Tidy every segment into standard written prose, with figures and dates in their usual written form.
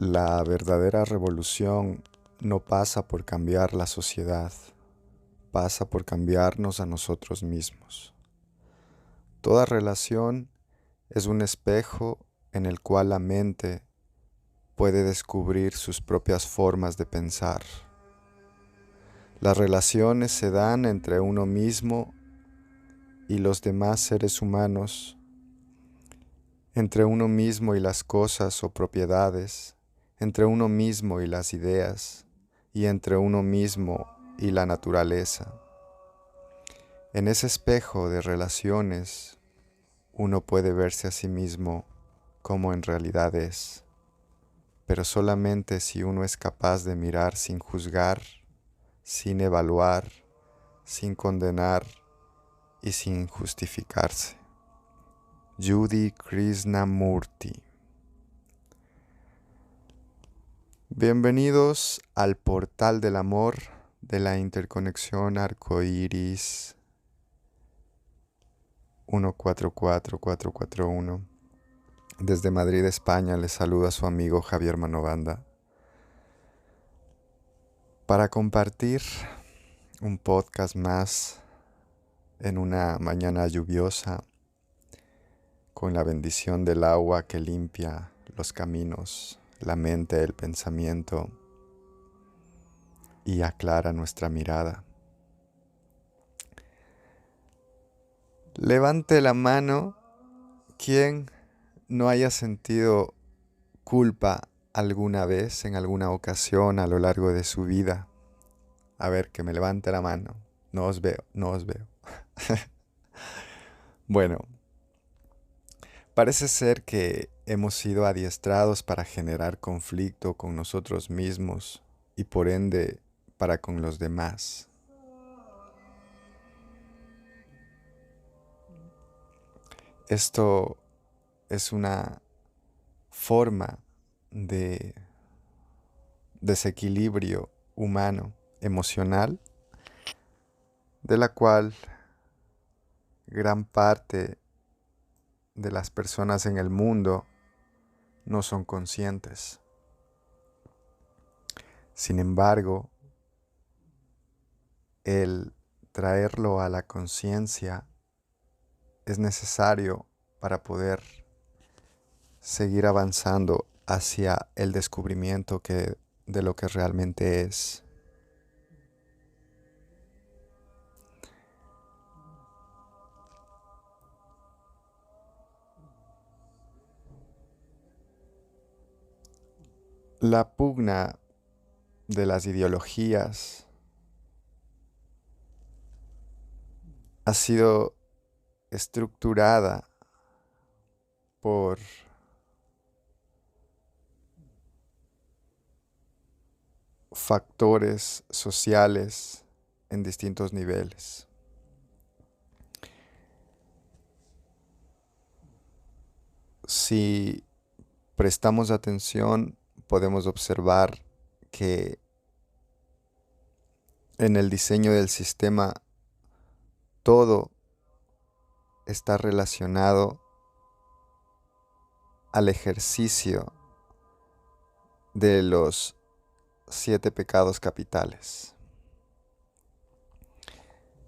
La verdadera revolución no pasa por cambiar la sociedad, pasa por cambiarnos a nosotros mismos. Toda relación es un espejo en el cual la mente puede descubrir sus propias formas de pensar. Las relaciones se dan entre uno mismo y los demás seres humanos, entre uno mismo y las cosas o propiedades, entre uno mismo y las ideas, y entre uno mismo y la naturaleza. En ese espejo de relaciones, uno puede verse a sí mismo como en realidad es, pero solamente si uno es capaz de mirar sin juzgar, sin evaluar, sin condenar y sin justificarse. Judy Krishnamurti. Bienvenidos al portal del amor de la interconexión arcoíris 144441. Desde Madrid, España, les saluda su amigo Javier Manovanda para compartir un podcast más en una mañana lluviosa con la bendición del agua que limpia los caminos, la mente, el pensamiento y aclara nuestra mirada. Levante la mano quien no haya sentido culpa alguna vez, en alguna ocasión a lo largo de su vida. A ver, que me levante la mano. No os veo, no os veo. Bueno, parece ser que hemos sido adiestrados para generar conflicto con nosotros mismos y por ende para con los demás. Esto es una forma de desequilibrio humano, emocional, de la cual gran parte de las personas en el mundo no son conscientes. Sin embargo, el traerlo a la conciencia es necesario para poder seguir avanzando hacia el descubrimiento de lo que realmente es. La pugna de las ideologías ha sido estructurada por factores sociales en distintos niveles. Si prestamos atención, podemos observar que en el diseño del sistema todo está relacionado al ejercicio de los 7 pecados capitales.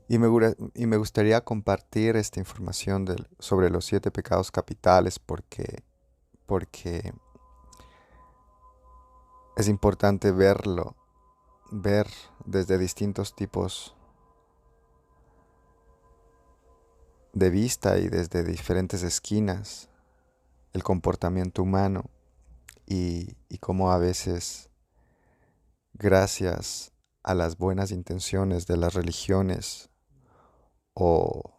Y me gustaría compartir esta información sobre los 7 pecados capitales porque es importante ver desde distintos tipos de vista y desde diferentes esquinas el comportamiento humano y cómo a veces, gracias a las buenas intenciones de las religiones o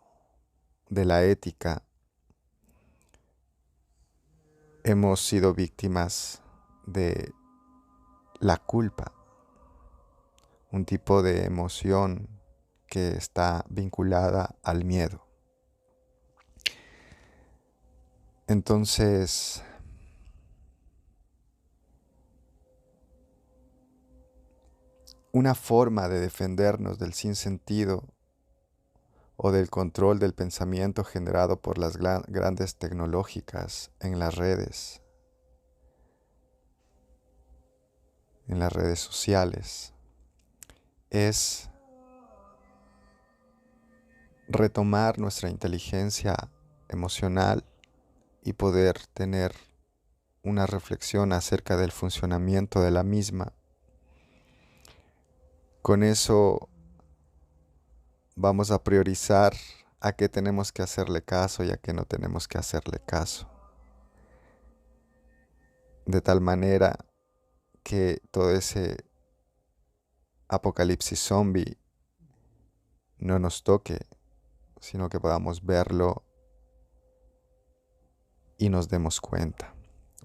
de la ética, hemos sido víctimas de la culpa, un tipo de emoción que está vinculada al miedo. Entonces, una forma de defendernos del sinsentido o del control del pensamiento generado por las grandes tecnológicas en las redes en las redes sociales es retomar nuestra inteligencia emocional y poder tener una reflexión acerca del funcionamiento de la misma. Con eso vamos a priorizar a qué tenemos que hacerle caso y a qué no tenemos que hacerle caso. De tal manera que todo ese apocalipsis zombie no nos toque, sino que podamos verlo y nos demos cuenta.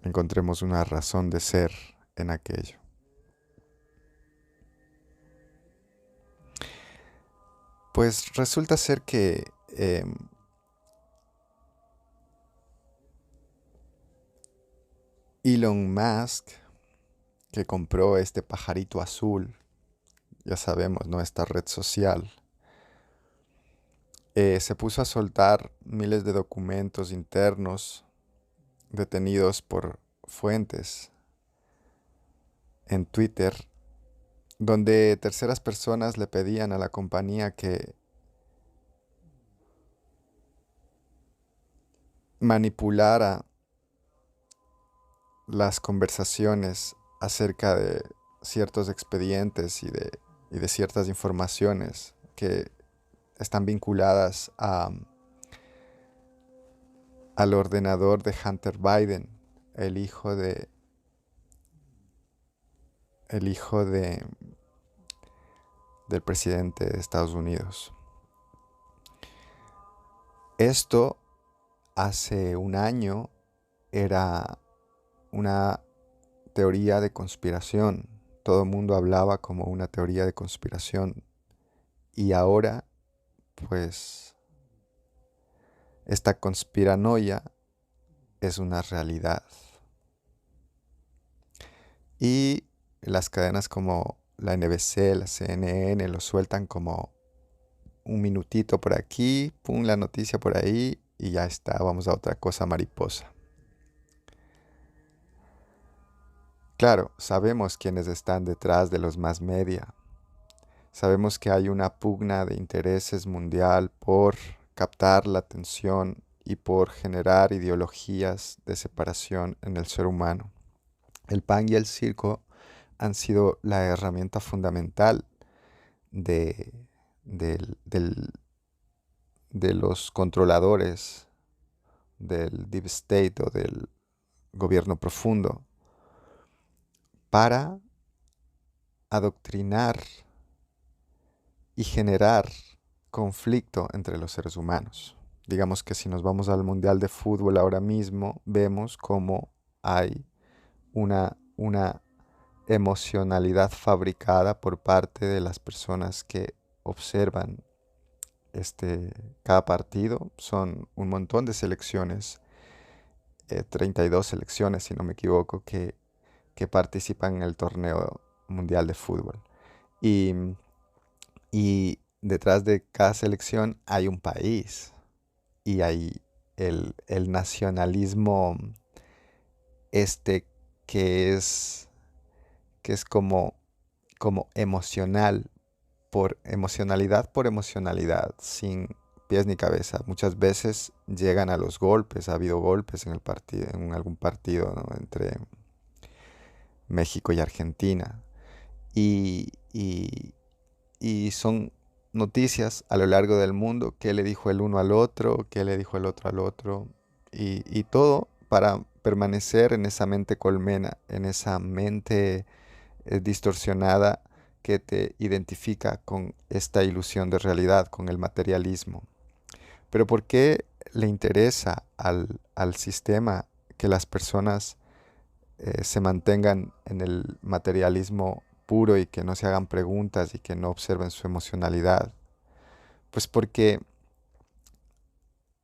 Encontremos una razón de ser en aquello. Pues resulta ser que Elon Musk, que compró este pajarito azul, ya sabemos, ¿no? Esta red social, se puso a soltar miles de documentos internos detenidos por fuentes en Twitter, donde terceras personas le pedían a la compañía que manipulara las conversaciones acerca de ciertos expedientes y de ciertas informaciones que están vinculadas al ordenador de Hunter Biden, el hijo de del presidente de Estados Unidos. Esto hace un año era una teoría de conspiración. Todo el mundo hablaba como una teoría de conspiración. Y ahora, pues, esta conspiranoia es una realidad. Y las cadenas como la NBC, la CNN, lo sueltan como un minutito por aquí, pum, la noticia por ahí y ya está, vamos a otra cosa mariposa. Claro, sabemos quiénes están detrás de los más media. Sabemos que hay una pugna de intereses mundial por captar la atención y por generar ideologías de separación en el ser humano. El pan y el circo han sido la herramienta fundamental de, de los controladores del Deep State o del gobierno profundo para adoctrinar y generar conflicto entre los seres humanos. Digamos que si nos vamos al Mundial de Fútbol ahora mismo, vemos cómo hay una emocionalidad fabricada por parte de las personas que observan cada partido. Son un montón de selecciones, 32 selecciones si no me equivoco, que participan en el torneo mundial de fútbol. Y, y detrás de cada selección hay un país y hay el nacionalismo este que es, que es como emocional, por emocionalidad, sin pies ni cabeza. Muchas veces llegan a los golpes, ha habido golpes en el partido, en algún partido, ¿no? Entre México y Argentina. Y, y, y son noticias a lo largo del mundo, qué le dijo el uno al otro, qué le dijo el otro al otro, y todo para permanecer en esa mente colmena, en esa mente distorsionada que te identifica con esta ilusión de realidad, con el materialismo. Pero ¿por qué le interesa al sistema que las personas se mantengan en el materialismo puro y que no se hagan preguntas y que no observen su emocionalidad? Pues porque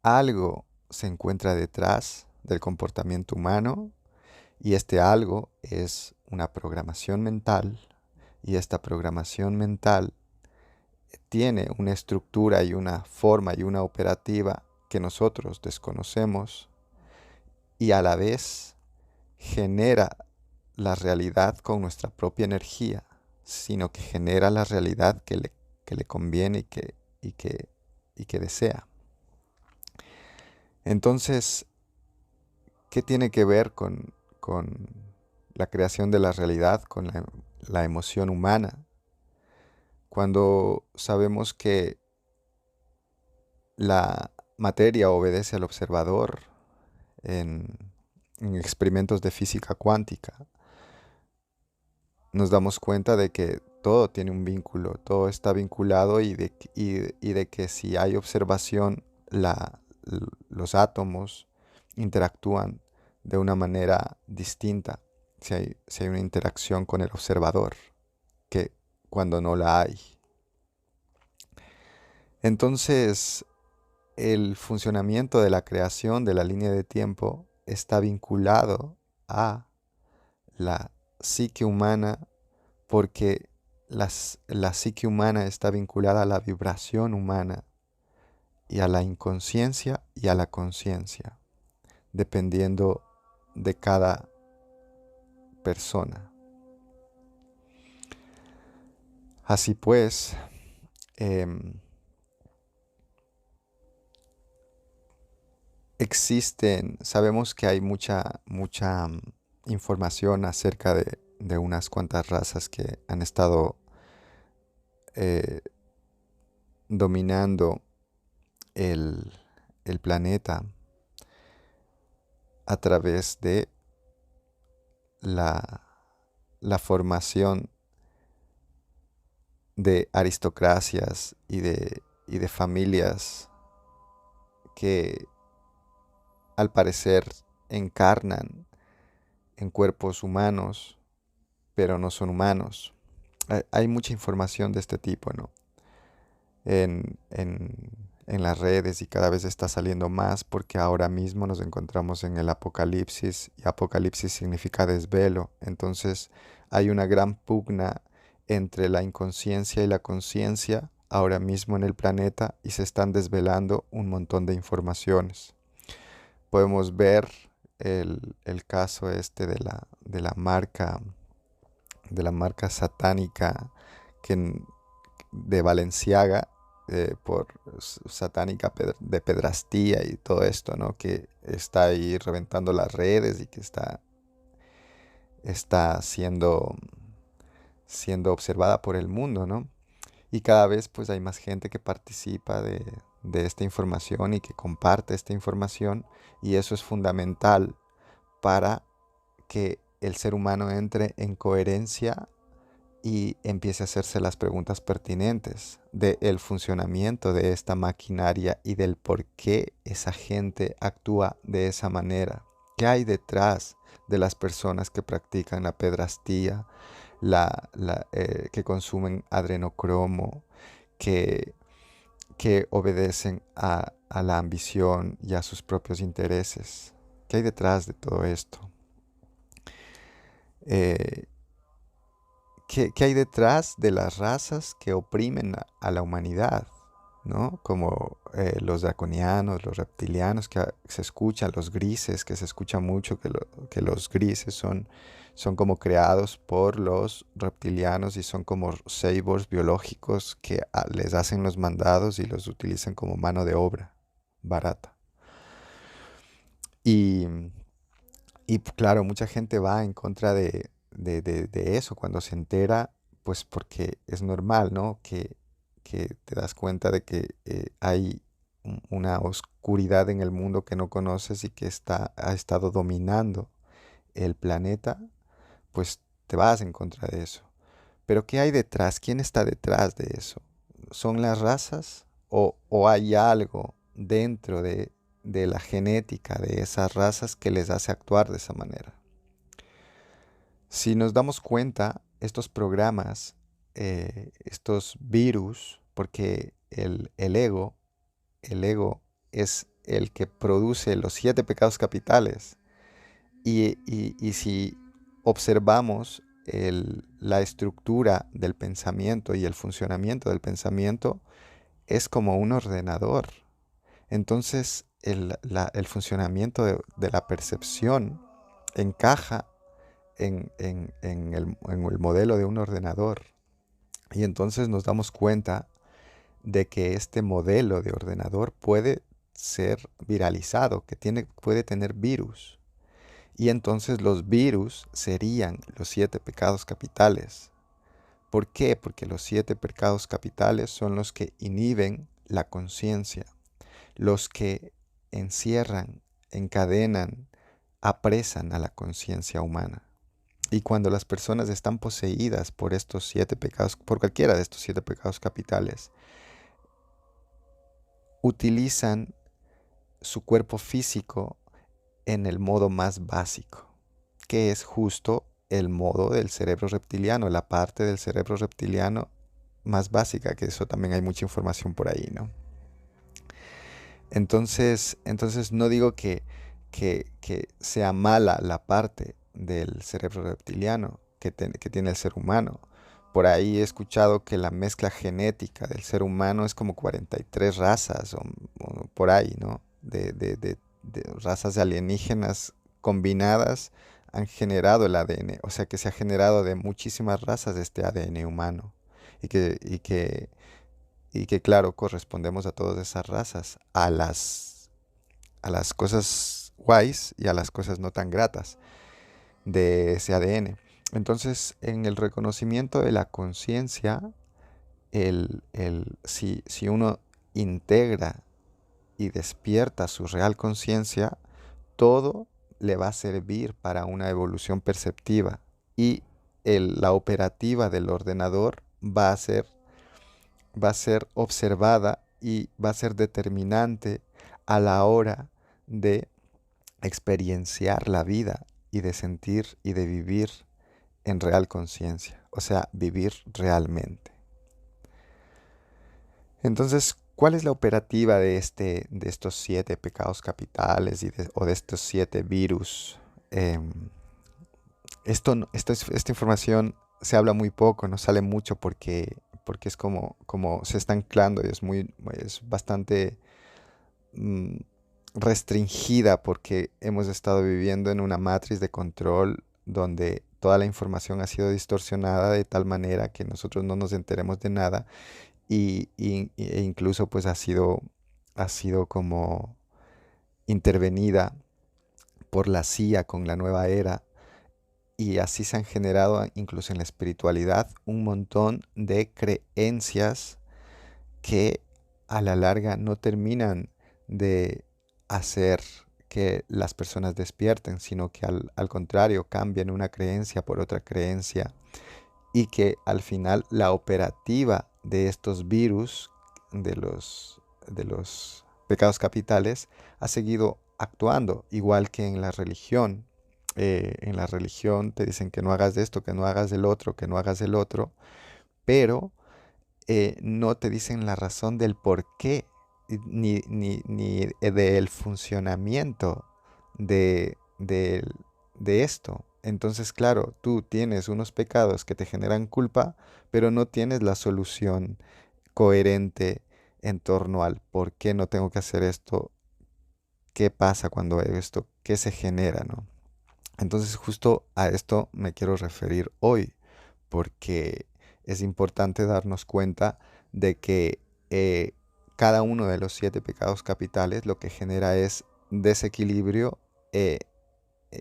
algo se encuentra detrás del comportamiento humano y este algo es una programación mental y esta programación mental tiene una estructura y una forma y una operativa que nosotros desconocemos y a la vez genera la realidad con nuestra propia energía, sino que genera la realidad que le conviene y que, y que desea. Entonces, ¿qué tiene que ver con la creación de la realidad, con la emoción humana? Cuando sabemos que la materia obedece al observador en, en experimentos de física cuántica, nos damos cuenta de que todo tiene un vínculo, todo está vinculado y de que si hay observación, los átomos interactúan de una manera distinta, si hay una interacción con el observador, que cuando no la hay. Entonces, el funcionamiento de la creación de la línea de tiempo está vinculado a la psique humana porque la psique humana está vinculada a la vibración humana y a la inconsciencia y a la conciencia, dependiendo de cada persona. Así pues, sabemos que hay mucha información acerca de unas cuantas razas que han estado eh, dominando el, el planeta a través de la, la formación de aristocracias y de familias que al parecer encarnan en cuerpos humanos, pero no son humanos. Hay mucha información de este tipo, ¿no? En las redes y cada vez está saliendo más porque ahora mismo nos encontramos en el apocalipsis y apocalipsis significa desvelo. Entonces hay una gran pugna entre la inconsciencia y la conciencia ahora mismo en el planeta y se están desvelando un montón de informaciones. Podemos ver el caso este de la marca satánica de Balenciaga, por satánica de pedrastía y todo esto, ¿no? Que está ahí reventando las redes y que está siendo observada por el mundo, ¿no? Y cada vez pues hay más gente que participa de esta información y que comparte esta información y eso es fundamental para que el ser humano entre en coherencia y empiece a hacerse las preguntas pertinentes del funcionamiento de esta maquinaria y del por qué esa gente actúa de esa manera. ¿Qué hay detrás de las personas que practican la pedrastía, que consumen adrenocromo, que, que obedecen a la ambición y a sus propios intereses? ¿Qué hay detrás de todo esto? Eh, ¿Qué hay detrás de las razas que oprimen a la humanidad? ¿No? Como los draconianos, los reptilianos que se escuchan, los grises, que se escucha mucho que los grises son como creados por los reptilianos y son como cyborgs biológicos que les hacen los mandados y los utilizan como mano de obra barata. Y, y claro, mucha gente va en contra de eso cuando se entera, pues porque es normal, ¿no? Que te das cuenta de que hay una oscuridad en el mundo que no conoces y que ha estado dominando el planeta, pues te vas en contra de eso. Pero ¿qué hay detrás? ¿Quién está detrás de eso? ¿Son las razas o hay algo dentro de la genética de esas razas que les hace actuar de esa manera? Si nos damos cuenta, estos programas, estos virus, porque el ego es el que produce los 7 pecados capitales. Y si observamos la estructura del pensamiento y el funcionamiento del pensamiento, es como un ordenador. Entonces, el funcionamiento de la percepción encaja en el modelo de un ordenador. Y entonces nos damos cuenta de que este modelo de ordenador puede ser viralizado, que puede tener virus. Y entonces los virus serían los 7 pecados capitales. ¿Por qué? Porque los 7 pecados capitales son los que inhiben la conciencia, los que encierran, encadenan, apresan a la conciencia humana. Y cuando las personas están poseídas por estos 7 pecados, por cualquiera de estos 7 pecados capitales, utilizan su cuerpo físico en el modo más básico, que es justo el modo del cerebro reptiliano, la parte del cerebro reptiliano más básica, que eso también hay mucha información por ahí, ¿no? Entonces no digo que sea mala la parte del cerebro reptiliano que tiene el ser humano. Por ahí he escuchado que la mezcla genética del ser humano es como 43 razas o por ahí, ¿no? De razas alienígenas combinadas han generado el ADN, o sea que se ha generado de muchísimas razas este ADN humano y que claro, correspondemos a todas esas razas, a las cosas guays y a las cosas no tan gratas de ese ADN. Entonces, en el reconocimiento de la conciencia, si uno integra y despierta su real conciencia, todo le va a servir para una evolución perceptiva y la operativa del ordenador va a ser observada y va a ser determinante a la hora de experienciar la vida y de sentir y de vivir en real conciencia, o sea, vivir realmente. Entonces, ¿cuál es la operativa de estos 7 pecados capitales o de estos 7 virus? Esta información se habla muy poco, no sale mucho porque es como se está anclando y es bastante mm, restringida porque hemos estado viviendo en una matriz de control donde toda la información ha sido distorsionada de tal manera que nosotros no nos enteremos de nada e incluso pues ha sido como intervenida por la CIA con la nueva era y así se han generado incluso en la espiritualidad un montón de creencias que a la larga no terminan de hacer que las personas despierten, sino que al contrario cambian una creencia por otra creencia y que al final la operativa de estos virus, de los pecados capitales, ha seguido actuando, igual que en la religión. En la religión te dicen que no hagas de esto, que no hagas del otro, que no hagas del otro, pero no te dicen la razón del por qué, ni del funcionamiento de, del- de esto. Entonces, claro, tú tienes unos pecados que te generan culpa, pero no tienes la solución coherente en torno al por qué no tengo que hacer esto, qué pasa cuando hago esto, qué se genera, ¿no? Entonces, justo a esto me quiero referir hoy, porque es importante darnos cuenta de que cada uno de los 7 pecados capitales lo que genera es desequilibrio eh,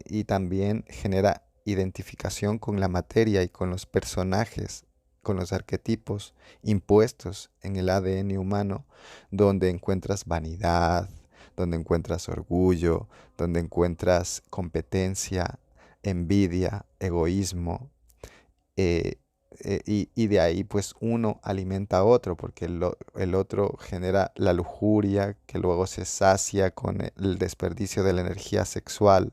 y también genera identificación con la materia y con los personajes, con los arquetipos impuestos en el ADN humano, donde encuentras vanidad, donde encuentras orgullo, donde encuentras competencia, envidia, egoísmo, eh, y de ahí pues uno alimenta a otro, porque el otro genera la lujuria, que luego se sacia con el desperdicio de la energía sexual,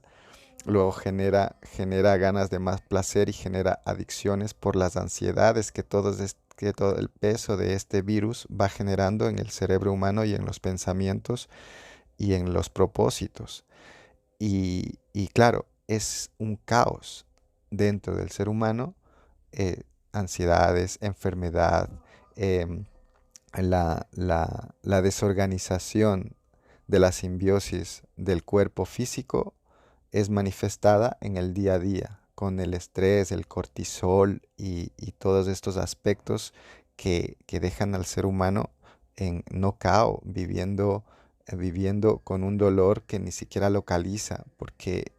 luego genera ganas de más placer y genera adicciones por las ansiedades que todo el peso de este virus va generando en el cerebro humano y en los pensamientos y en los propósitos. Y claro, es un caos dentro del ser humano, eh, ansiedades, enfermedad, em, la desorganización de la simbiosis del cuerpo físico es manifestada en el día a día. con el estrés, el cortisol y todos estos aspectos que dejan al ser humano en knockout, viviendo con un dolor que ni siquiera localiza, porque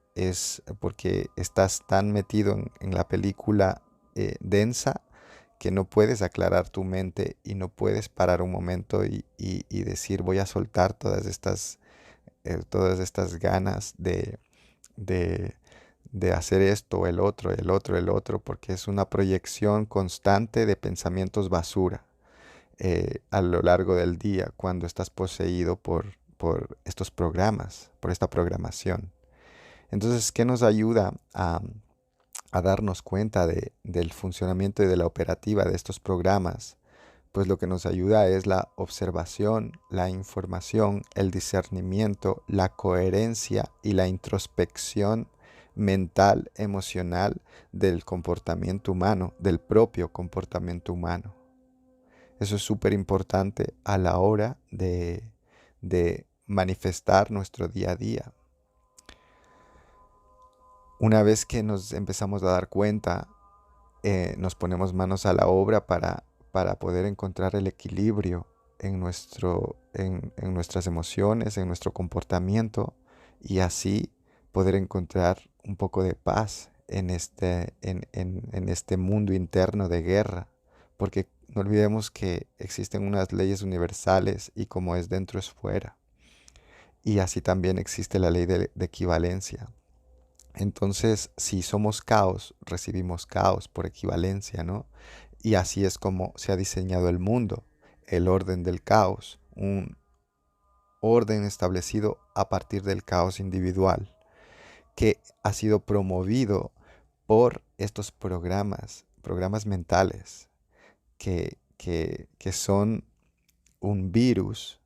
estás tan metido en la película densa que no puedes aclarar tu mente y no puedes parar un momento y decir voy a soltar todas estas ganas de, de hacer esto, el otro, el otro, el otro, porque es una proyección constante de pensamientos basura a lo largo del día cuando estás poseído por estos programas, por esta programación. Entonces, ¿qué nos ayuda a darnos cuenta del funcionamiento y de la operativa de estos programas? Pues lo que nos ayuda es la observación, la información, el discernimiento, la coherencia y la introspección mental, emocional del comportamiento humano, del propio comportamiento humano. Eso es súper importante a la hora de manifestar nuestro día a día. Una vez que nos empezamos a dar cuenta, nos ponemos manos a la obra para poder encontrar el equilibrio en nuestras emociones, en nuestro comportamiento y así poder encontrar un poco de paz en este mundo interno de guerra. Porque no olvidemos que existen unas leyes universales y como es dentro es fuera. Y así también existe la ley de equivalencia. Entonces, si somos caos, recibimos caos por equivalencia, ¿no? Y así es como se ha diseñado el mundo, el orden del caos, un orden establecido a partir del caos individual, que ha sido promovido por estos programas mentales, que son un virus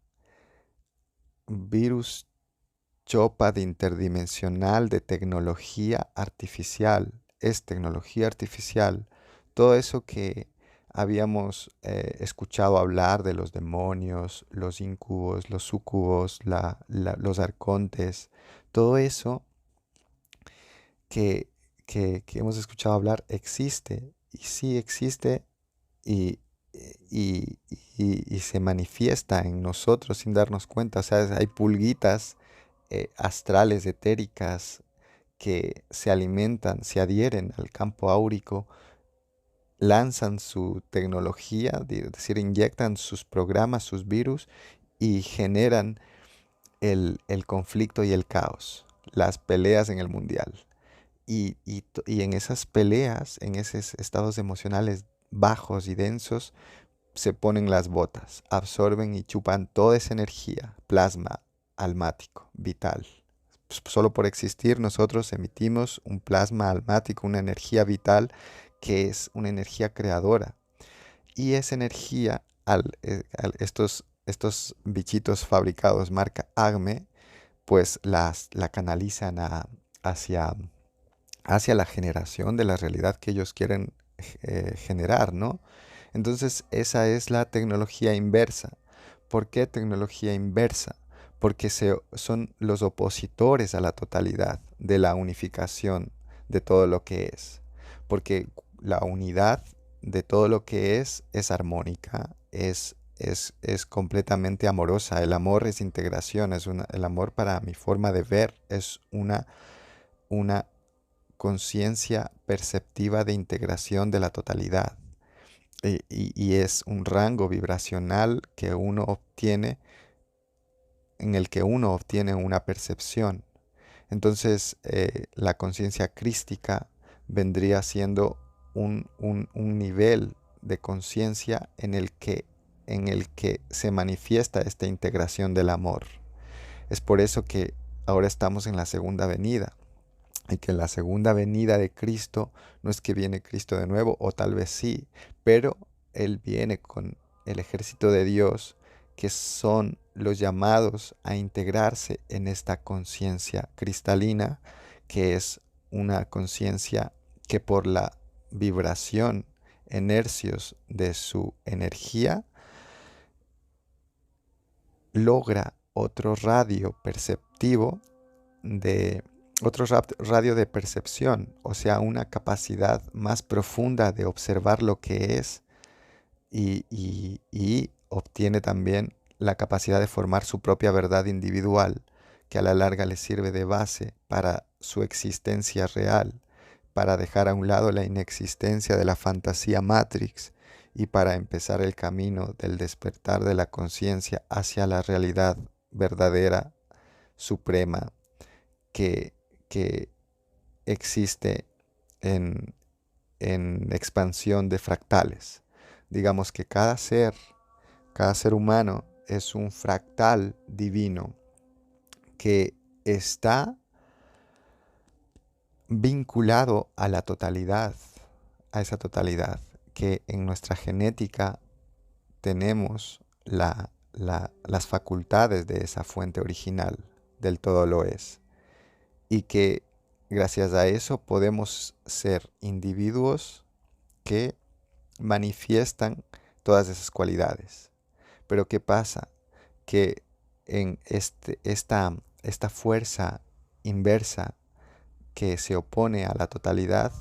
chopa de interdimensional de tecnología artificial. Es tecnología artificial. Todo eso que habíamos escuchado hablar de los demonios, los incubos, los sucubos, los arcontes, todo eso que, que hemos escuchado hablar existe. Y sí existe y, y, y se manifiesta en nosotros sin darnos cuenta. O sea, hay pulguitas astrales, etéricas, que se alimentan, se adhieren al campo áurico, lanzan su tecnología, es decir, inyectan sus programas, sus virus y generan el conflicto y el caos, las peleas en el mundial. Y en esas peleas, en esos estados emocionales bajos y densos, se ponen las botas, absorben y chupan toda esa energía, plasma almático, vital. Solo por existir nosotros emitimos un plasma almático, una energía vital que es una energía creadora. Y esa energía, estos bichitos fabricados marca AGME, pues la canalizan hacia, hacia la generación de la realidad que ellos quieren generar, ¿no? Entonces esa es la tecnología inversa. ¿Por qué tecnología inversa? Porque son los opositores a la totalidad de la unificación de todo lo que es. Porque la unidad de todo lo que es armónica, es completamente amorosa. El amor es integración, el amor para mi forma de ver es una conciencia perceptiva de integración de la totalidad. Y es un rango vibracional que uno obtiene, en el que uno obtiene una percepción. Entonces, la conciencia crística vendría siendo un nivel de conciencia en el que se manifiesta esta integración del amor. Es por eso que ahora estamos en la segunda venida. Y que en la segunda venida de Cristo no es que viene Cristo de nuevo, o tal vez sí, pero Él viene con el ejército de Dios, que son los llamados a integrarse en esta conciencia cristalina, que es una conciencia que por la vibración, hercios de su energía, logra otro radio perceptivo de radio de percepción, o sea, una capacidad más profunda de observar lo que es y obtiene también la capacidad de formar su propia verdad individual, que a la larga le sirve de base para su existencia real, para dejar a un lado la inexistencia de la fantasía Matrix y para empezar el camino del despertar de la conciencia hacia la realidad verdadera, suprema, que, que existe en, en expansión de fractales. Digamos que cada ser humano es un fractal divino que está vinculado a la totalidad, a esa totalidad, que en nuestra genética tenemos las facultades de esa fuente original, del todo lo es, y que gracias a eso podemos ser individuos que manifiestan todas esas cualidades. Pero ¿qué pasa? Que en esta fuerza inversa que se opone a la totalidad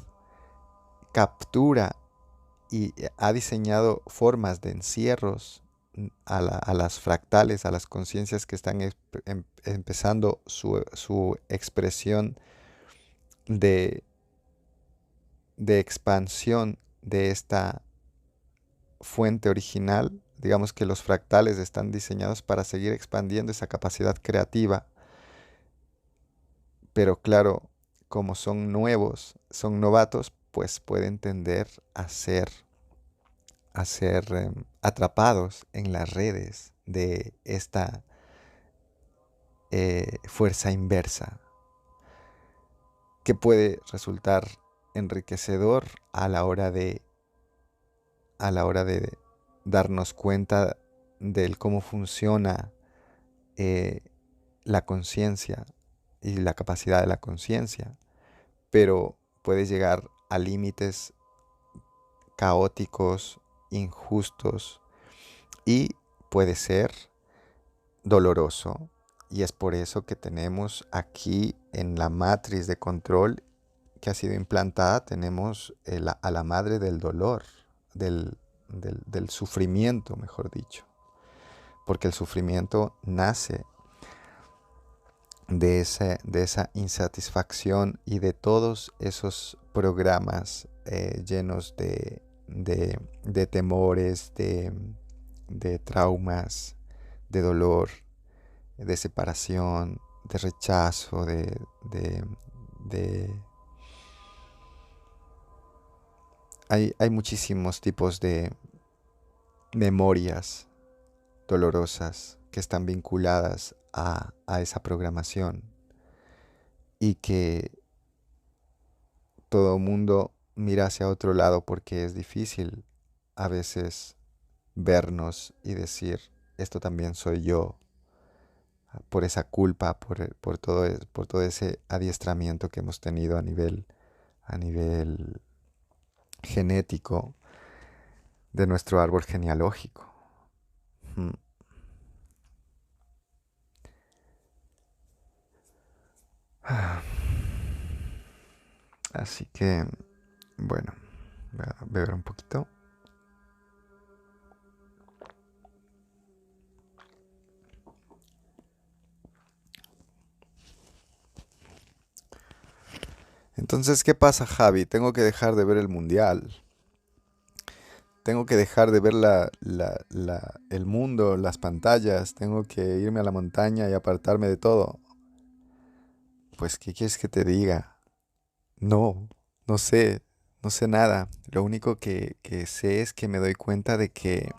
captura y ha diseñado formas de encierros a las fractales, a las conciencias que están empezando su expresión de, de expansión de esta fuente original. Digamos que los fractales están diseñados para seguir expandiendo esa capacidad creativa, pero claro, como son nuevos, son novatos, pues pueden tender a ser atrapados en las redes de esta fuerza inversa, que puede resultar enriquecedor a la hora de darnos cuenta del cómo funciona eh, la conciencia y la capacidad de la conciencia, pero puede llegar a límites caóticos, injustos y puede ser doloroso. Y es por eso que tenemos aquí en la matriz de control que ha sido implantada, tenemos a la madre del dolor, del sufrimiento, mejor dicho. Porque el sufrimiento nace de esa insatisfacción y de todos esos programas llenos de temores, de traumas, de dolor, de separación, de rechazo, de... Hay muchísimos tipos de memorias dolorosas que están vinculadas a esa programación y que todo el mundo mira hacia otro lado porque es difícil a veces vernos y decir, esto también soy yo, por esa culpa, por todo ese adiestramiento que hemos tenido a nivel genético de nuestro árbol genealógico. Mm. Así que, bueno, voy a beber un poquito. Entonces, ¿qué pasa, Javi? Tengo que dejar de ver el mundial. Tengo que dejar de ver el mundo, las pantallas. Tengo que irme a la montaña y apartarme de todo. Pues, ¿qué quieres que te diga? No, no sé, no sé nada. Lo único que sé es que me doy cuenta de que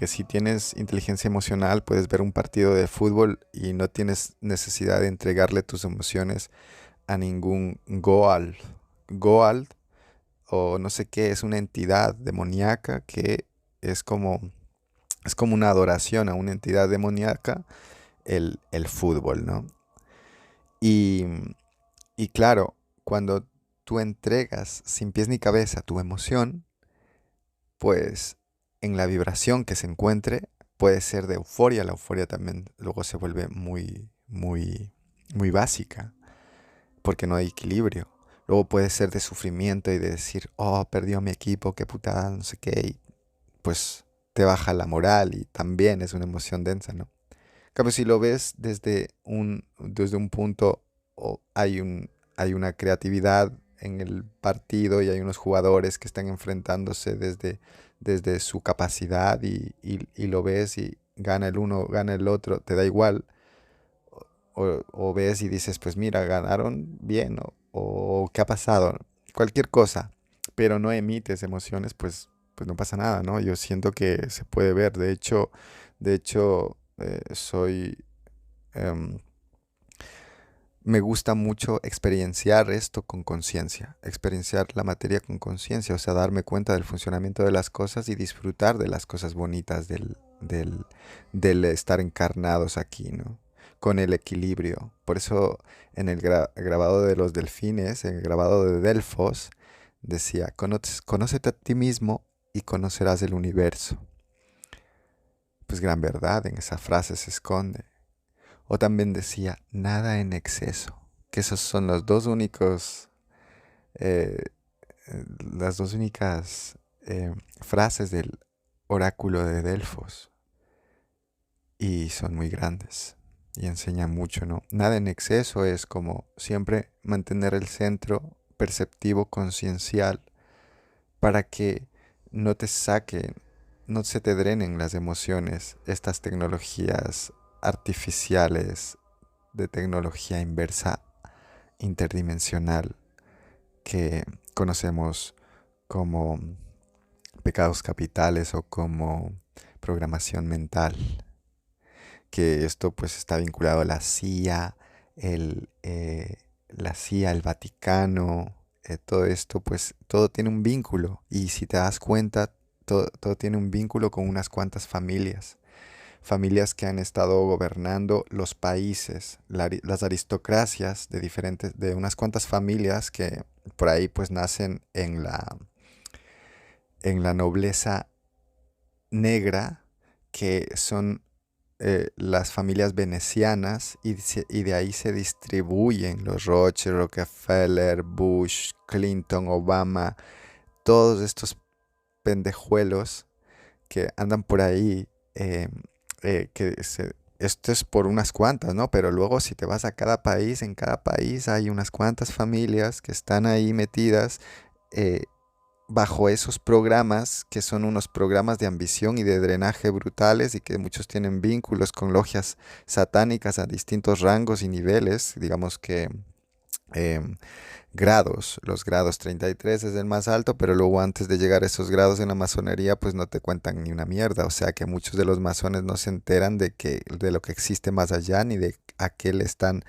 si tienes inteligencia emocional, puedes ver un partido de fútbol y no tienes necesidad de entregarle tus emociones a ningún Goal. Goal o no sé qué, es una entidad demoníaca que es como, es como una adoración a una entidad demoníaca, el fútbol, ¿no? Y, y claro, cuando tú entregas sin pies ni cabeza tu emoción, pues en la vibración que se encuentre puede ser de euforia. La euforia también luego se vuelve muy básica, porque no hay equilibrio. Luego puede ser de sufrimiento y de decir, oh, perdió mi equipo, qué putada, no sé qué, y pues te baja la moral y también es una emoción densa, ¿no? En cambio, si lo ves desde un punto, hay una creatividad en el partido y hay unos jugadores que están enfrentándose desde su capacidad y lo ves y gana el uno, gana el otro, te da igual. O ves y dices, pues mira, ganaron bien o qué ha pasado, cualquier cosa, pero no emites emociones, pues no pasa nada, ¿no? Yo siento que se puede ver. De hecho, em, me gusta mucho experienciar esto con conciencia, experienciar la materia con conciencia, o sea, darme cuenta del funcionamiento de las cosas y disfrutar de las cosas bonitas del estar encarnados aquí, ¿no? Con el equilibrio. Por eso en el grabado de los delfines, en el grabado de Delfos, decía, Conócete a ti mismo y conocerás el universo". Pues gran verdad en esa frase se esconde. O también decía, nada en exceso, que esos son eh, las dos únicas frases del oráculo de Delfos. Y son muy grandes y enseñan mucho, ¿no? Nada en exceso es como siempre mantener el centro perceptivo conciencial para que no te saquen, no se te drenen las emociones, estas tecnologías artificiales de tecnología inversa interdimensional que conocemos como pecados capitales o como programación mental, que esto pues está vinculado a la CIA, la CIA, el Vaticano, todo esto pues todo tiene un vínculo y si te das cuenta todo tiene un vínculo con unas cuantas familias que han estado gobernando los países, las aristocracias de unas cuantas familias que por ahí pues nacen en la nobleza negra, que son las familias venecianas y de ahí se distribuyen los Rothschild, Rockefeller, Bush, Clinton, Obama, todos estos pendejuelos que andan por ahí, esto es por unas cuantas, ¿no? Pero luego si te vas a cada país, en cada país hay unas cuantas familias que están ahí metidas eh, bajo esos programas que son unos programas de ambición y de drenaje brutales y que muchos tienen vínculos con logias satánicas a distintos rangos y niveles, digamos que em, los grados 33 es el más alto, pero luego antes de llegar a esos grados en la masonería, pues no te cuentan ni una mierda. O sea que muchos de los masones no se enteran de lo que existe más allá ni de a qué le están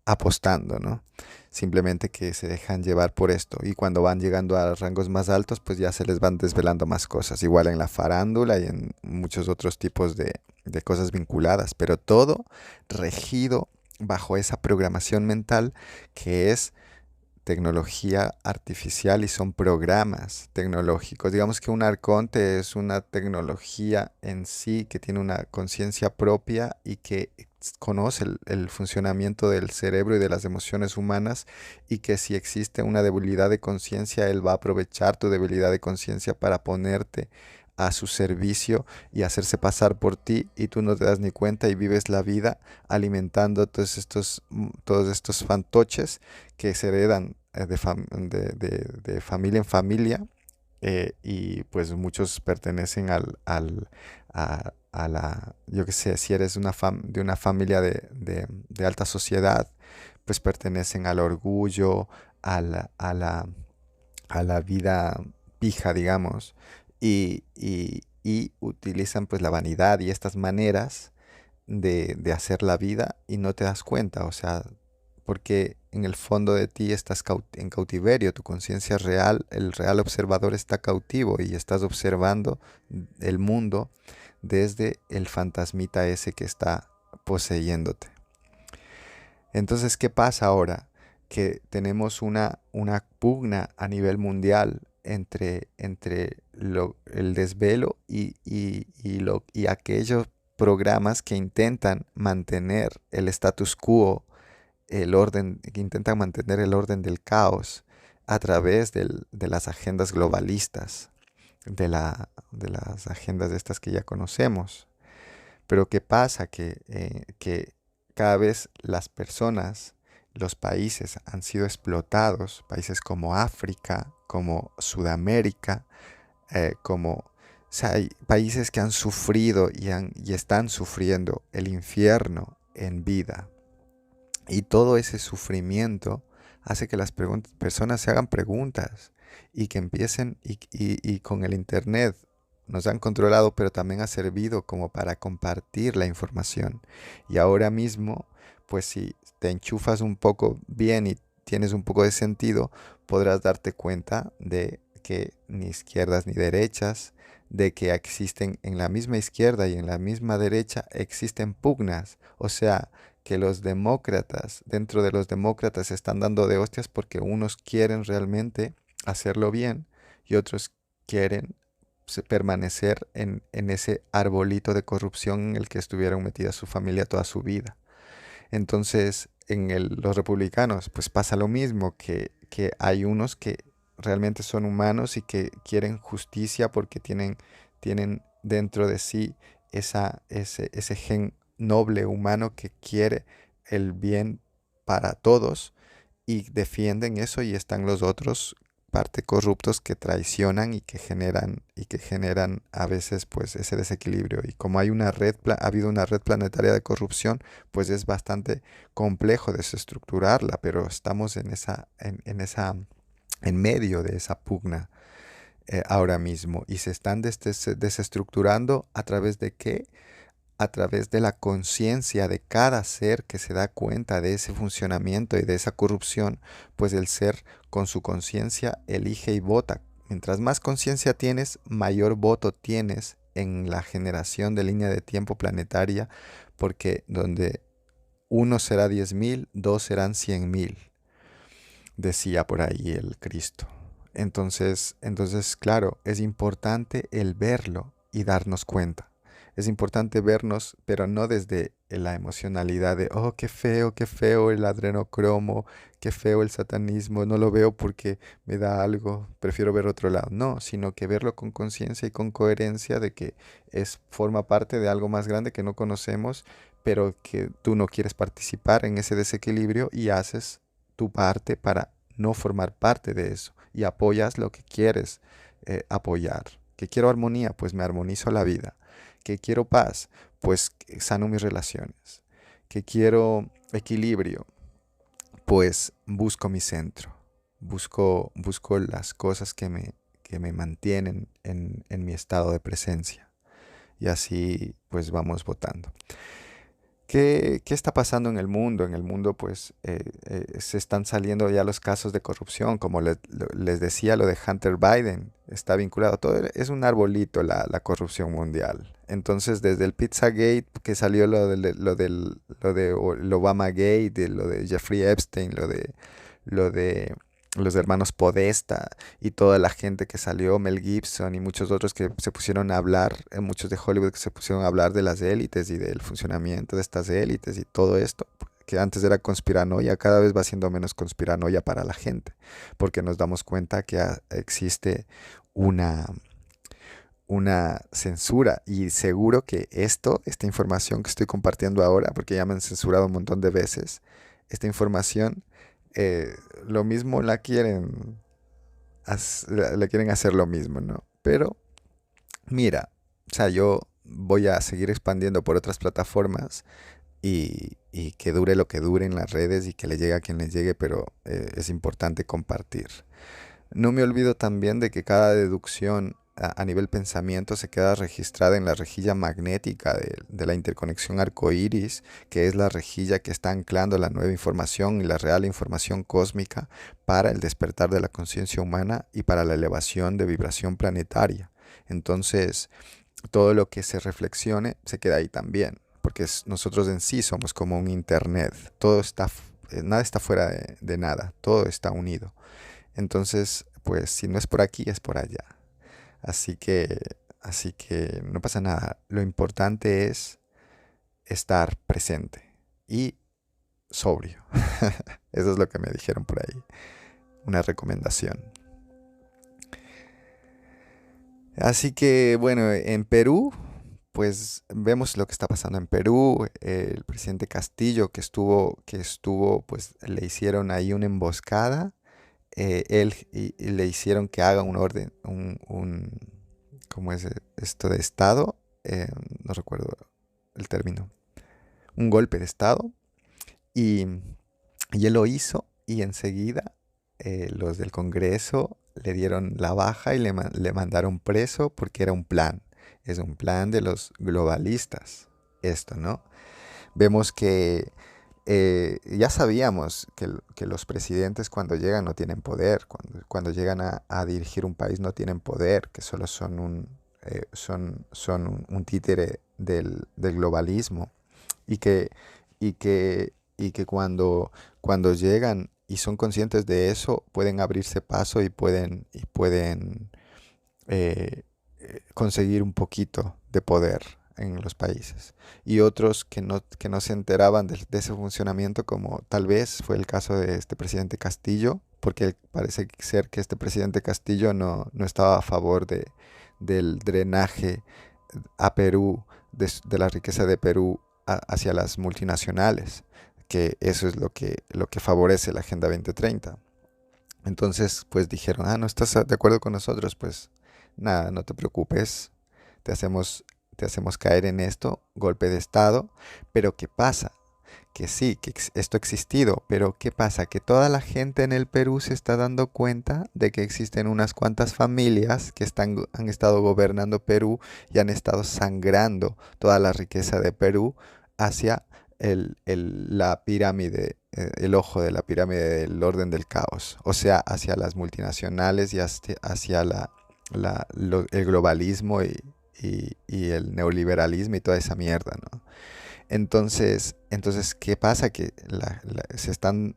apostando, ¿no? Simplemente que se dejan llevar por esto. Y cuando van llegando a rangos más altos, pues ya se les van desvelando más cosas. Igual en la farándula y en muchos otros tipos de cosas vinculadas. Pero todo regido bajo esa programación mental que es tecnología artificial y son programas tecnológicos. Digamos que un arconte es una tecnología en sí que tiene una conciencia propia y que conoce el funcionamiento del cerebro y de las emociones humanas y que si existe una debilidad de conciencia, él va a aprovechar tu debilidad de conciencia para ponerte a su servicio y hacerse pasar por ti y tú no te das ni cuenta y vives la vida alimentando todos estos fantoches que se heredan de familia en familia y pues muchos pertenecen yo qué sé, si eres de una familia de alta sociedad, pues pertenecen al orgullo, a la vida pija, digamos, y utilizan pues la vanidad y estas maneras de hacer la vida y no te das cuenta, o sea, porque en el fondo de ti estás en cautiverio, tu conciencia es real, el real observador está cautivo y estás observando el mundo desde el fantasmita ese que está poseyéndote. Entonces, ¿qué pasa ahora? Que tenemos una pugna a nivel mundial entre el desvelo y aquellos programas que intentan mantener el status quo el orden, que intentan mantener el orden del caos a través de las agendas globalistas, de las agendas estas que ya conocemos. Pero ¿qué pasa? Que cada vez las personas, los países han sido explotados, países como África, como Sudamérica, o sea, hay países que han sufrido y están sufriendo el infierno en vida. Y todo ese sufrimiento hace que las personas se hagan preguntas y que empiecen, y con el Internet nos han controlado, pero también ha servido como para compartir la información. Y ahora mismo, pues si te enchufas un poco bien y tienes un poco de sentido, podrás darte cuenta de que ni izquierdas ni derechas, de que existen en la misma izquierda y en la misma derecha, existen pugnas. O sea, que los demócratas, dentro de los demócratas, se están dando de hostias porque unos quieren realmente hacerlo bien y otros quieren permanecer en ese arbolito de corrupción en el que estuvieron metida su familia toda su vida. Entonces, los republicanos, pues pasa lo mismo, que hay unos que realmente son humanos y que quieren justicia porque tienen dentro de sí ese gen noble humano que quiere el bien para todos y defienden eso, y están los otros parte corruptos que traicionan y que generan a veces pues ese desequilibrio. Y como ha habido una red planetaria de corrupción, pues es bastante complejo desestructurarla, pero estamos en medio de esa pugna ahora mismo, y se están desestructurando a través de qué, a través de la conciencia de cada ser que se da cuenta de ese funcionamiento y de esa corrupción. Pues el ser con su conciencia elige y vota. Mientras más conciencia tienes, mayor voto tienes en la generación de línea de tiempo planetaria, porque donde uno será 10.000, dos serán 100.000, decía por ahí el Cristo. Entonces, claro, es importante el verlo y darnos cuenta. Es importante vernos, pero no desde la emocionalidad de, oh, qué feo el adrenocromo, qué feo el satanismo, no lo veo porque me da algo, prefiero ver otro lado. No, sino que verlo con conciencia y con coherencia de que forma parte de algo más grande que no conocemos, pero que tú no quieres participar en ese desequilibrio y haces tu parte para no formar parte de eso, y apoyas lo que quieres apoyar. Que quiero armonía, pues me armonizo la vida. Que quiero paz, pues sano mis relaciones. Que quiero equilibrio, pues busco mi centro. Busco las cosas que me mantienen en mi estado de presencia. Y así pues vamos votando. ¿Qué está pasando en el mundo? En el mundo, pues, se están saliendo ya los casos de corrupción, como les decía, lo de Hunter Biden está vinculado. Todo es un arbolito la corrupción mundial. Entonces, desde el Pizzagate, que salió lo de Obama Gate, lo de Jeffrey Epstein, lo de los hermanos Podesta y toda la gente que salió, Mel Gibson y muchos otros que se pusieron a hablar, muchos de Hollywood que se pusieron a hablar de las élites y del funcionamiento de estas élites y todo esto, que antes era conspiranoia, cada vez va siendo menos conspiranoia para la gente, porque nos damos cuenta que existe una, una censura, y seguro que esta información que estoy compartiendo ahora, porque ya me han censurado un montón de veces, esta información lo mismo la quieren hacer lo mismo, ¿no? Pero mira, o sea, yo voy a seguir expandiendo por otras plataformas y que dure lo que dure en las redes y que le llegue a quien le llegue, pero es importante compartir. No me olvido también de que cada deducción a nivel pensamiento se queda registrada en la rejilla magnética de la interconexión arcoíris, que es la rejilla que está anclando la nueva información y la real información cósmica para el despertar de la conciencia humana y para la elevación de vibración planetaria. Entonces, todo lo que se reflexione se queda ahí también, porque nosotros en sí somos como un internet. Nada está fuera de nada, todo está unido. Entonces, pues si no es por aquí, es por allá. Así que, así que no pasa nada. Lo importante es estar presente y sobrio. Eso es lo que me dijeron por ahí, una recomendación. Así que bueno, en Perú, pues vemos lo que está pasando en Perú. El presidente Castillo pues le hicieron ahí una emboscada. Y le hicieron que haga un orden, ¿cómo es esto de Estado? No recuerdo el término. Un golpe de Estado. Y, y él lo hizo y enseguida los del Congreso le dieron la baja y le mandaron preso porque era un plan. Es un plan de los globalistas. Esto, ¿no? Vemos que ya sabíamos que los presidentes cuando llegan no tienen poder, cuando llegan a dirigir un país no tienen poder, que solo son un títere del globalismo y que cuando llegan y son conscientes de eso, pueden abrirse paso y pueden conseguir un poquito de poder en los países. Y otros que no se enteraban de ese funcionamiento, como tal vez fue el caso de este presidente Castillo, porque parece ser que este presidente Castillo no estaba a favor del drenaje a Perú, de la riqueza de Perú hacia las multinacionales, que eso es lo que favorece la Agenda 2030. Entonces, pues dijeron, no estás de acuerdo con nosotros, pues nada, no te preocupes, te hacemos caer en esto, golpe de Estado, pero ¿qué pasa? Que sí, que esto ha existido, pero ¿qué pasa? Que toda la gente en el Perú se está dando cuenta de que existen unas cuantas familias que han estado gobernando Perú y han estado sangrando toda la riqueza de Perú hacia la pirámide, el ojo de la pirámide del orden del caos, o sea, hacia las multinacionales y hacia el globalismo y el neoliberalismo y toda esa mierda, ¿no? Entonces, ¿qué pasa? Que se están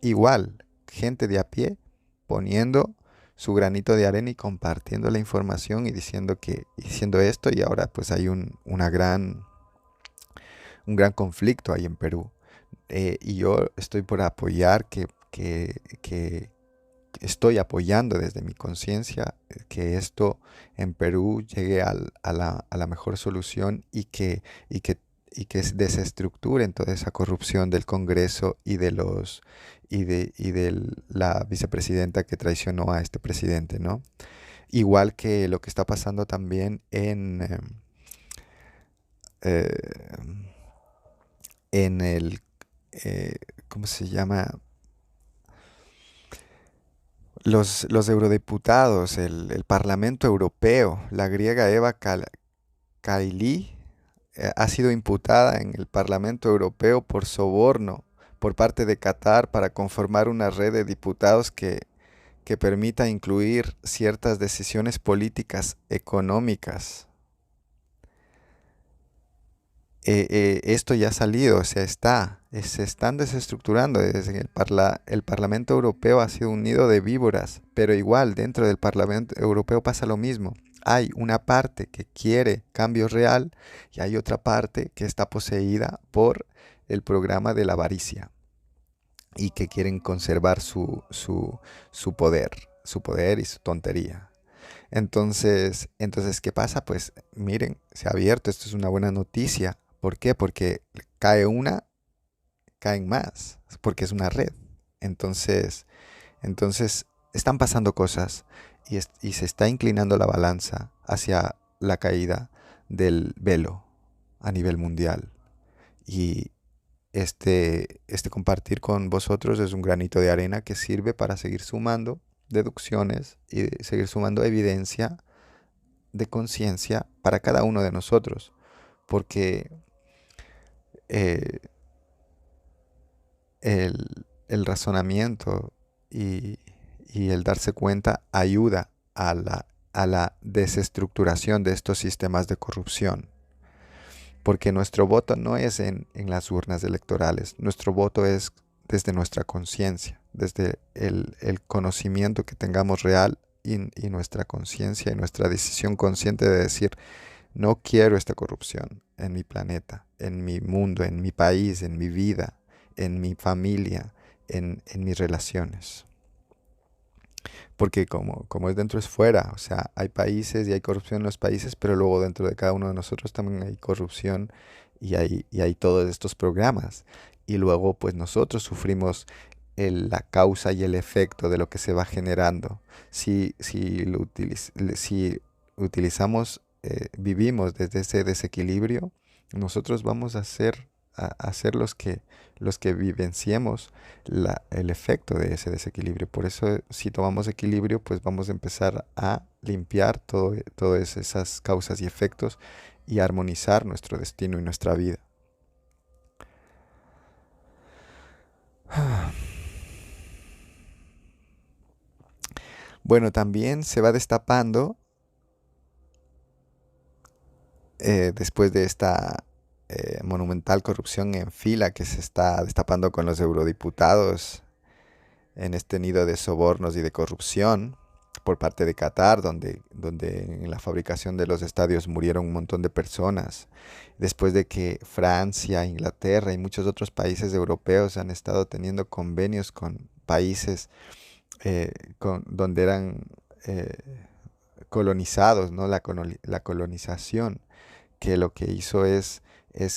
igual, gente de a pie, poniendo su granito de arena y compartiendo la información y diciendo esto, y ahora pues hay un gran conflicto ahí en Perú. Y yo estoy por apoyar que estoy apoyando desde mi conciencia que esto en Perú llegue a la mejor solución y que desestructuren toda esa corrupción del Congreso y de la vicepresidenta que traicionó a este presidente, ¿no? Igual que lo que está pasando también eh, en el, eh, ¿cómo se llama? Los eurodiputados, el Parlamento Europeo, la griega Eva Kaili, ha sido imputada en el Parlamento Europeo por soborno por parte de Qatar para conformar una red de diputados que permita incluir ciertas decisiones políticas económicas. Esto ya ha salido, o sea, se están desestructurando. El Parlamento Europeo ha sido un nido de víboras, pero igual dentro del Parlamento Europeo pasa lo mismo. Hay una parte que quiere cambio real y hay otra parte que está poseída por el programa de la avaricia y que quieren conservar su poder y su tontería. Entonces, ¿qué pasa? Pues miren, se ha abierto, esto es una buena noticia. ¿Por qué? Porque cae una, caen más, porque es una red. Entonces, están pasando cosas y se está inclinando la balanza hacia la caída del velo a nivel mundial. Y este compartir con vosotros es un granito de arena que sirve para seguir sumando deducciones y seguir sumando evidencia de conciencia para cada uno de nosotros, porque eh, el razonamiento y, y el darse cuenta ayuda a la desestructuración de estos sistemas de corrupción, porque nuestro voto no es en las urnas electorales, nuestro voto es desde nuestra conciencia, desde el conocimiento que tengamos real y nuestra conciencia y nuestra decisión consciente de decir, no quiero esta corrupción en mi planeta, en mi mundo, en mi país, en mi vida, en mi familia, en mis relaciones. Porque como es dentro es fuera, o sea, hay países y hay corrupción en los países, pero luego dentro de cada uno de nosotros también hay corrupción y hay todos estos programas. Y luego pues nosotros sufrimos la causa y el efecto de lo que se va generando. Si utilizamos, vivimos desde ese desequilibrio, nosotros vamos a ser los que vivenciemos el efecto de ese desequilibrio. Por eso, si tomamos equilibrio, pues vamos a empezar a limpiar todas esas causas y efectos y armonizar nuestro destino y nuestra vida. Bueno, también se va destapando, después de esta monumental corrupción en fila que se está destapando con los eurodiputados en este nido de sobornos y de corrupción por parte de Qatar, donde en la fabricación de los estadios murieron un montón de personas, después de que Francia, Inglaterra y muchos otros países europeos han estado teniendo convenios con países, donde eran eh, colonizados, ¿no? La colonización, que lo que hizo es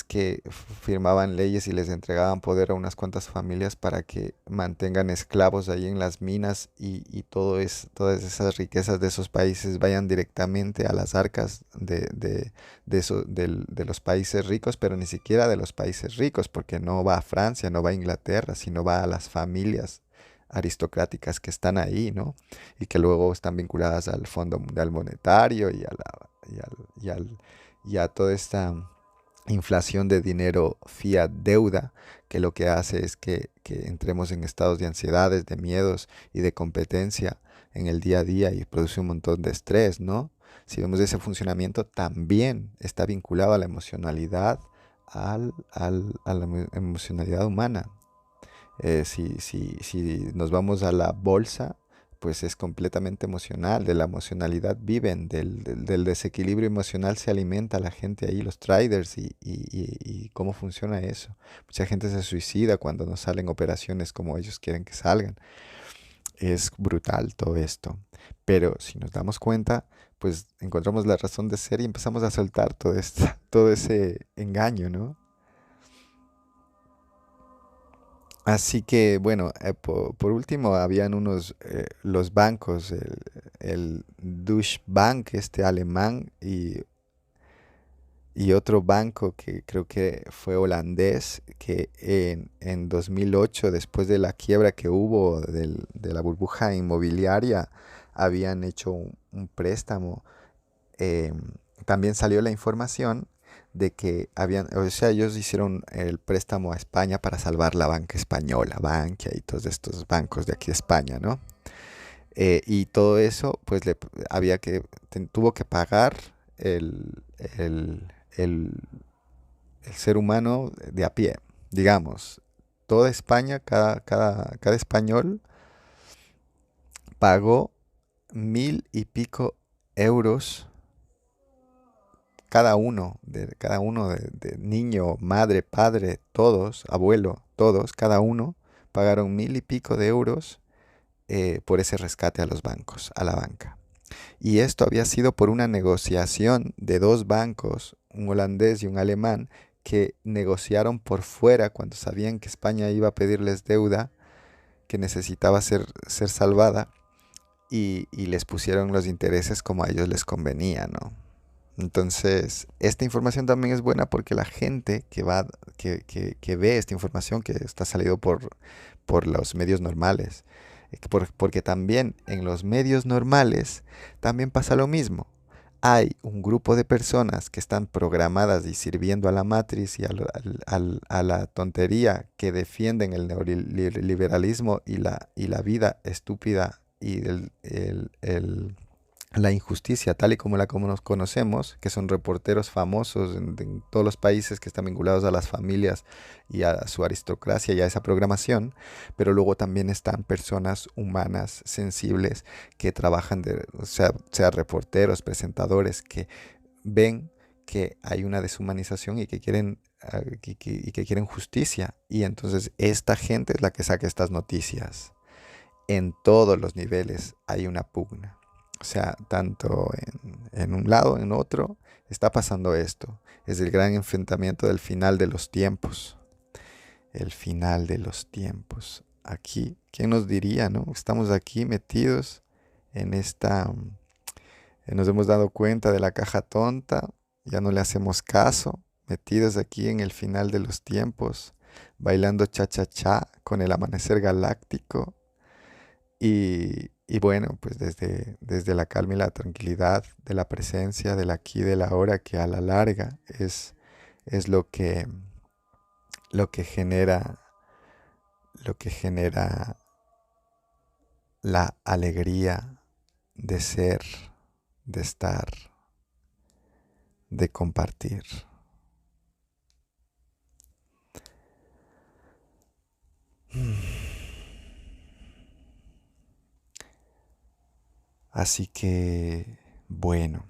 que firmaban leyes y les entregaban poder a unas cuantas familias para que mantengan esclavos ahí en las minas y todas esas riquezas de esos países vayan directamente a las arcas de los países ricos, pero ni siquiera de los países ricos, porque no va a Francia, no va a Inglaterra, sino va a las familias aristocráticas que están ahí, ¿no? Y que luego están vinculadas al Fondo Mundial Monetario y a toda esta inflación de dinero fiat deuda, que lo que hace es que entremos en estados de ansiedades, de miedos y de competencia en el día a día y produce un montón de estrés, ¿no? Si vemos ese funcionamiento, también está vinculado a la emocionalidad, a la emocionalidad humana. Si nos vamos a la bolsa, pues es completamente emocional. De la emocionalidad viven, del desequilibrio emocional se alimenta la gente ahí, los traders, y cómo funciona eso. Mucha gente se suicida cuando no salen operaciones como ellos quieren que salgan. Es brutal todo esto. Pero si nos damos cuenta, pues encontramos la razón de ser y empezamos a soltar todo ese engaño, ¿no? Así que, bueno, por último, habían los bancos, el Deutsche Bank, este alemán, y otro banco que creo que fue holandés, que en 2008, después de la quiebra que hubo de la burbuja inmobiliaria, habían hecho un préstamo. em, También salió la información de que o sea, ellos hicieron el préstamo a España para salvar la banca española, Bankia y todos estos bancos de aquí de España, ¿no? Y todo eso, pues tuvo que pagar el, el, el, el ser humano de a pie, digamos. Toda España, cada español pagó 1000 y pico euros cada uno de niño, madre, padre, todos, abuelo, todos, cada uno pagaron 1000 y pico de euros, por ese rescate a los bancos, a la banca. Y esto había sido por una negociación de dos bancos, un holandés y un alemán, que negociaron por fuera cuando sabían que España iba a pedirles deuda, que necesitaba ser salvada, y les pusieron los intereses como a ellos les convenía, ¿no? Entonces, esta información también es buena porque la gente que ve esta información que está salido por los medios normales, porque también en los medios normales también pasa lo mismo. Hay un grupo de personas que están programadas y sirviendo a la matriz y a la tontería, que defienden el neoliberalismo y la vida estúpida y la injusticia tal y como como nos conocemos, que son reporteros famosos en todos los países que están vinculados a las familias y a su aristocracia y a esa programación, pero luego también están personas humanas, sensibles, que trabajan, o sea reporteros, presentadores, que ven que hay una deshumanización y que quieren, y que quieren justicia. Y entonces esta gente es la que saca estas noticias. En todos los niveles hay una pugna. O sea, tanto en un lado, en otro, está pasando esto. Es el gran enfrentamiento del final de los tiempos. El final de los tiempos. Aquí, ¿quién nos diría, no? Estamos aquí metidos en esta... nos hemos dado cuenta de la caja tonta, ya no le hacemos caso, metidos aquí en el final de los tiempos, bailando cha-cha-cha con el amanecer galáctico. Y bueno, pues desde la calma y la tranquilidad de la presencia, del aquí y del ahora, que a la larga es lo que genera, lo que genera la alegría de ser, de estar, de compartir. Así que, bueno,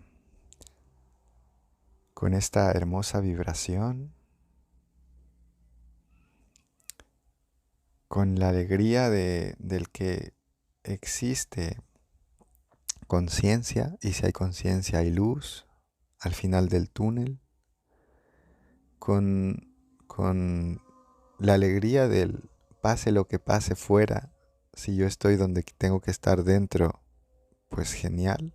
con esta hermosa vibración, con la alegría del que existe conciencia, y si hay conciencia hay luz al final del túnel, con, con la alegría del pase lo que pase fuera, si yo estoy donde tengo que estar dentro, pues genial,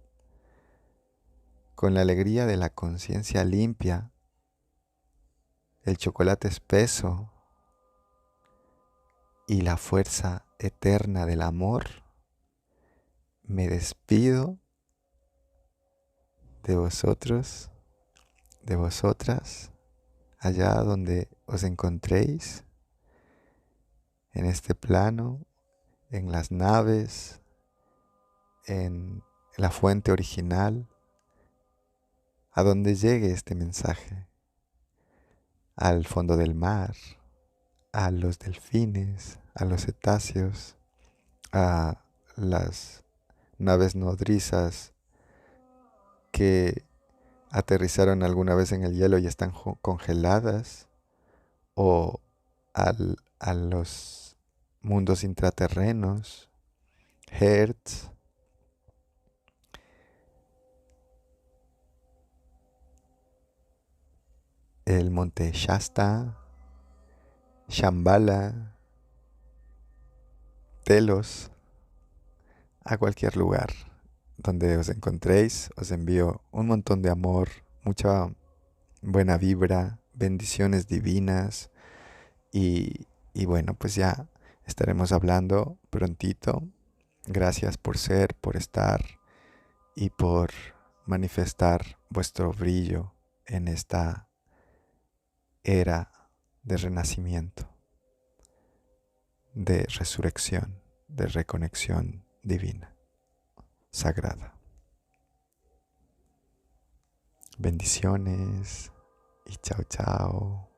con la alegría de la conciencia limpia, el chocolate espeso y la fuerza eterna del amor, me despido de vosotros, de vosotras, allá donde os encontréis, en este plano, en las naves, en la fuente original, a donde llegue este mensaje, al fondo del mar, a los delfines, a los cetáceos, a las naves nodrizas que aterrizaron alguna vez en el hielo y están congeladas, o a los mundos intraterrenos, Hertz, el monte Shasta, Shambhala, Telos, a cualquier lugar donde os encontréis, os envío un montón de amor, mucha buena vibra, bendiciones divinas y bueno, pues ya estaremos hablando prontito. Gracias por ser, por estar y por manifestar vuestro brillo en esta era de renacimiento, de resurrección, de reconexión divina, sagrada. Bendiciones y chao chao.